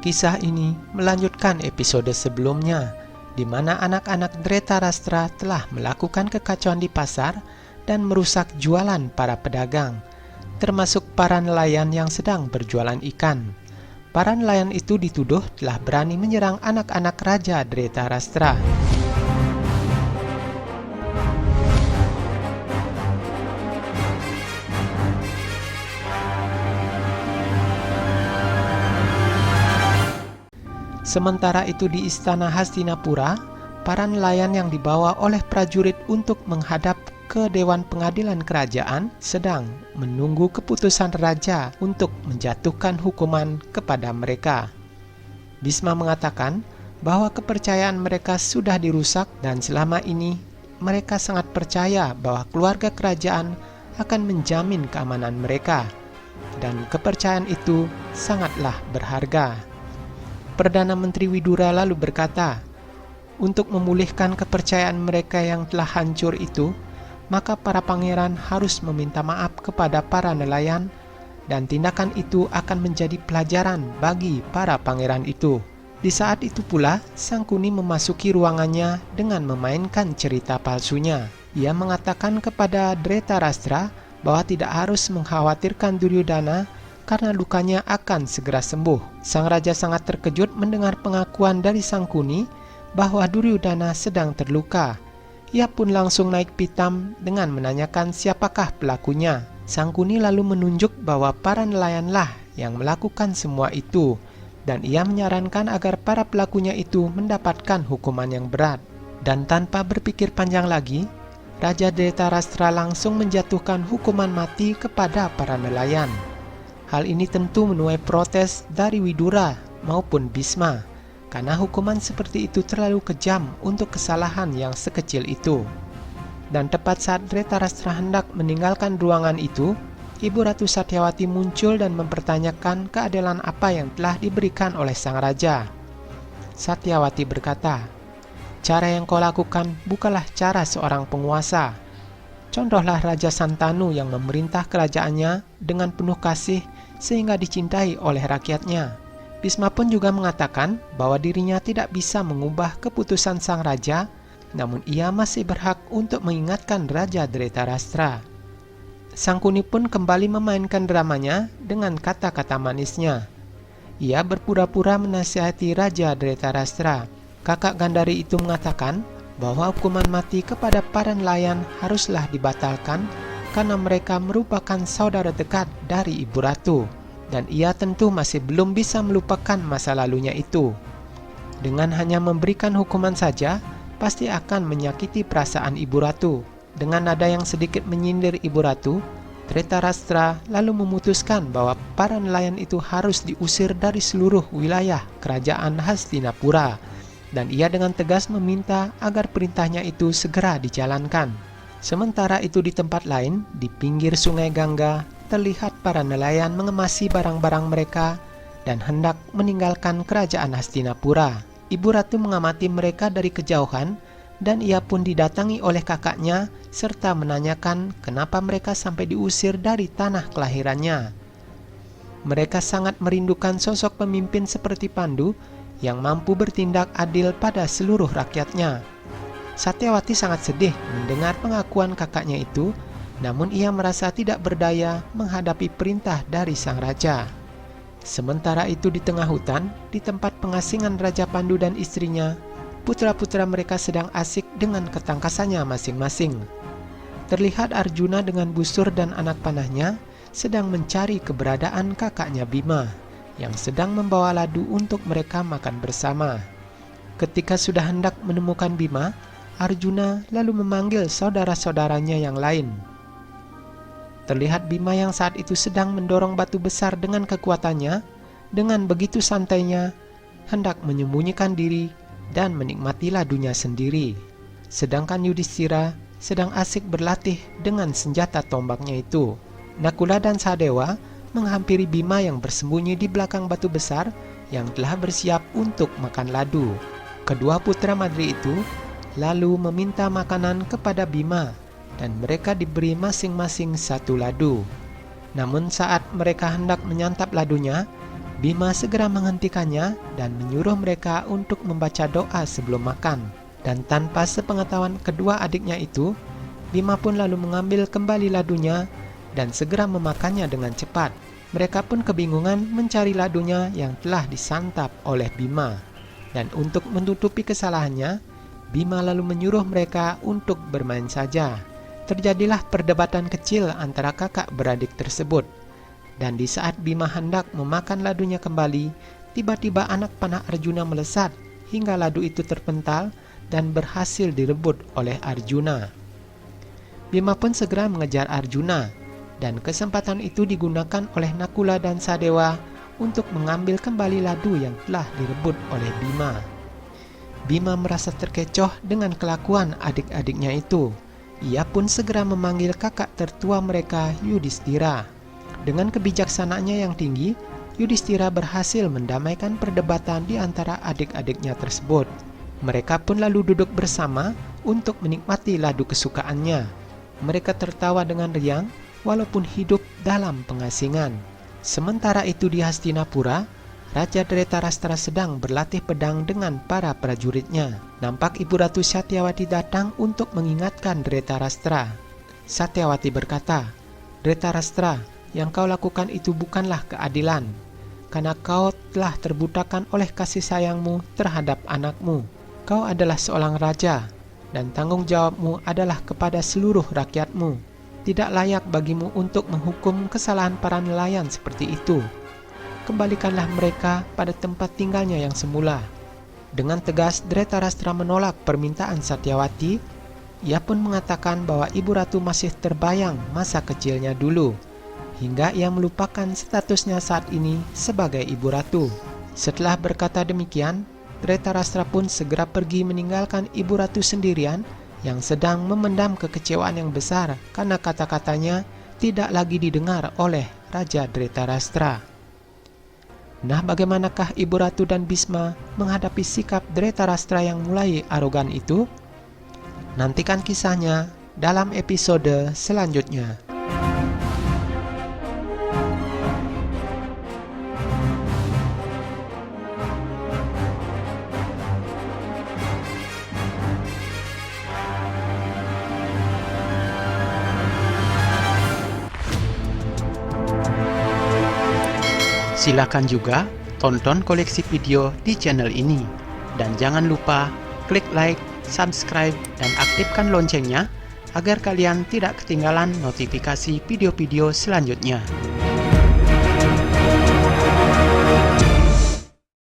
Kisah ini melanjutkan episode sebelumnya, di mana anak-anak Dhritarashtra telah melakukan kekacauan di pasar dan merusak jualan para pedagang, termasuk para nelayan yang sedang berjualan ikan. Para nelayan itu dituduh telah berani menyerang anak-anak Raja Dhritarashtra. Sementara itu di istana Hastinapura, para nelayan yang dibawa oleh prajurit untuk menghadap ke Dewan Pengadilan Kerajaan sedang menunggu keputusan raja untuk menjatuhkan hukuman kepada mereka. Bisma mengatakan bahwa kepercayaan mereka sudah dirusak dan selama ini mereka sangat percaya bahwa keluarga kerajaan akan menjamin keamanan mereka, dan kepercayaan itu sangatlah berharga. Perdana Menteri Widura lalu berkata, untuk memulihkan kepercayaan mereka yang telah hancur itu, maka para pangeran harus meminta maaf kepada para nelayan, dan tindakan itu akan menjadi pelajaran bagi para pangeran itu. Di saat itu pula, Sangkuni memasuki ruangannya dengan memainkan cerita palsunya. Ia mengatakan kepada Dhritarashtra bahwa tidak harus mengkhawatirkan Duryodhana karena lukanya akan segera sembuh. Sang raja sangat terkejut mendengar pengakuan dari Sangkuni bahwa Duryodhana sedang terluka. Ia pun langsung naik pitam dengan menanyakan siapakah pelakunya. Sangkuni lalu menunjuk bahwa para nelayanlah yang melakukan semua itu, dan ia menyarankan agar para pelakunya itu mendapatkan hukuman yang berat. Dan tanpa berpikir panjang lagi, Raja Dhritarashtra langsung menjatuhkan hukuman mati kepada para nelayan. Hal ini tentu menuai protes dari Widura maupun Bisma, karena hukuman seperti itu terlalu kejam untuk kesalahan yang sekecil itu. Dan tepat saat Dhritarashtra hendak meninggalkan ruangan itu, Ibu Ratu Satyawati muncul dan mempertanyakan keadilan apa yang telah diberikan oleh sang raja. Satyawati berkata, "Cara yang kau lakukan bukanlah cara seorang penguasa. Contohlah Raja Santanu yang memerintah kerajaannya dengan penuh kasih sehingga dicintai oleh rakyatnya." Bisma pun juga mengatakan bahwa dirinya tidak bisa mengubah keputusan sang raja, namun ia masih berhak untuk mengingatkan Raja Dhritarashtra. Sangkuni pun kembali memainkan dramanya dengan kata-kata manisnya. Ia berpura-pura menasihati Raja Dhritarashtra. Kakak Gandari itu mengatakan bahwa hukuman mati kepada para nelayan haruslah dibatalkan karena mereka merupakan saudara dekat dari Ibu Ratu, dan ia tentu masih belum bisa melupakan masa lalunya itu. Dengan hanya memberikan hukuman saja, pasti akan menyakiti perasaan Ibu Ratu. Dengan nada yang sedikit menyindir Ibu Ratu, Dhritarashtra lalu memutuskan bahwa para nelayan itu harus diusir dari seluruh wilayah kerajaan Hastinapura, dan ia dengan tegas meminta agar perintahnya itu segera dijalankan. Sementara itu di tempat lain, di pinggir sungai Gangga, terlihat para nelayan mengemasi barang-barang mereka dan hendak meninggalkan kerajaan Hastinapura. Ibu Ratu mengamati mereka dari kejauhan, dan ia pun didatangi oleh kakaknya serta menanyakan kenapa mereka sampai diusir dari tanah kelahirannya. Mereka sangat merindukan sosok pemimpin seperti Pandu yang mampu bertindak adil pada seluruh rakyatnya. Satyawati sangat sedih mendengar pengakuan kakaknya itu, namun ia merasa tidak berdaya menghadapi perintah dari sang raja. Sementara itu di tengah hutan, di tempat pengasingan Raja Pandu dan istrinya, putra-putra mereka sedang asik dengan ketangkasannya masing-masing. Terlihat Arjuna dengan busur dan anak panahnya sedang mencari keberadaan kakaknya Bima, yang sedang membawa ladu untuk mereka makan bersama. Ketika sudah hendak menemukan Bima, Arjuna lalu memanggil saudara-saudaranya yang lain. Terlihat Bima yang saat itu sedang mendorong batu besar dengan kekuatannya, dengan begitu santainya, hendak menyembunyikan diri dan menikmati ladunya sendiri. Sedangkan Yudhishthira sedang asik berlatih dengan senjata tombaknya itu. Nakula dan Sahadewa menghampiri Bima yang bersembunyi di belakang batu besar yang telah bersiap untuk makan ladu. Kedua putra Madri itu lalu meminta makanan kepada Bima, dan mereka diberi masing-masing satu ladu. Namun saat mereka hendak menyantap ladunya, Bima segera menghentikannya dan menyuruh mereka untuk membaca doa sebelum makan. Dan tanpa sepengetahuan kedua adiknya itu, Bima pun lalu mengambil kembali ladunya dan segera memakannya dengan cepat. Mereka pun kebingungan mencari ladunya yang telah disantap oleh Bima. Dan untuk menutupi kesalahannya, Bima lalu menyuruh mereka untuk bermain saja. Terjadilah perdebatan kecil antara kakak beradik tersebut. Dan di saat Bima hendak memakan ladunya kembali, tiba-tiba anak panah Arjuna melesat hingga ladu itu terpental dan berhasil direbut oleh Arjuna. Bima pun segera mengejar Arjuna, dan kesempatan itu digunakan oleh Nakula dan Sadewa untuk mengambil kembali ladu yang telah direbut oleh Bima. Bima merasa terkecoh dengan kelakuan adik-adiknya itu. Ia pun segera memanggil kakak tertua mereka, Yudhistira. Dengan kebijaksanaannya yang tinggi, Yudhistira berhasil mendamaikan perdebatan di antara adik-adiknya tersebut. Mereka pun lalu duduk bersama untuk menikmati ladu kesukaannya. Mereka tertawa dengan riang walaupun hidup dalam pengasingan. Sementara itu di Hastinapura, Raja Dretarastra sedang berlatih pedang dengan para prajuritnya. Nampak Ibu Ratu Satyawati datang untuk mengingatkan Dretarastra. Satyawati berkata, "Dretarastra, yang kau lakukan itu bukanlah keadilan, karena kau telah terbutakan oleh kasih sayangmu terhadap anakmu. Kau adalah seorang raja, dan tanggung jawabmu adalah kepada seluruh rakyatmu. Tidak layak bagimu untuk menghukum kesalahan para nelayan seperti itu. Kembalikanlah mereka pada tempat tinggalnya yang semula." Dengan tegas Dretarastra menolak permintaan Satyawati. Ia pun mengatakan bahwa Ibu Ratu masih terbayang masa kecilnya dulu, hingga ia melupakan statusnya saat ini sebagai Ibu Ratu. Setelah berkata demikian, Dretarastra pun segera pergi meninggalkan Ibu Ratu sendirian yang sedang memendam kekecewaan yang besar karena kata-katanya tidak lagi didengar oleh Raja Dretarastra. Nah, bagaimanakah Ibu Ratu dan Bisma menghadapi sikap Dretarastra yang mulai arogan itu? Nantikan kisahnya dalam episode selanjutnya. Silakan juga tonton koleksi video di channel ini. Dan jangan lupa klik like, subscribe, dan aktifkan loncengnya agar kalian tidak ketinggalan notifikasi video-video selanjutnya.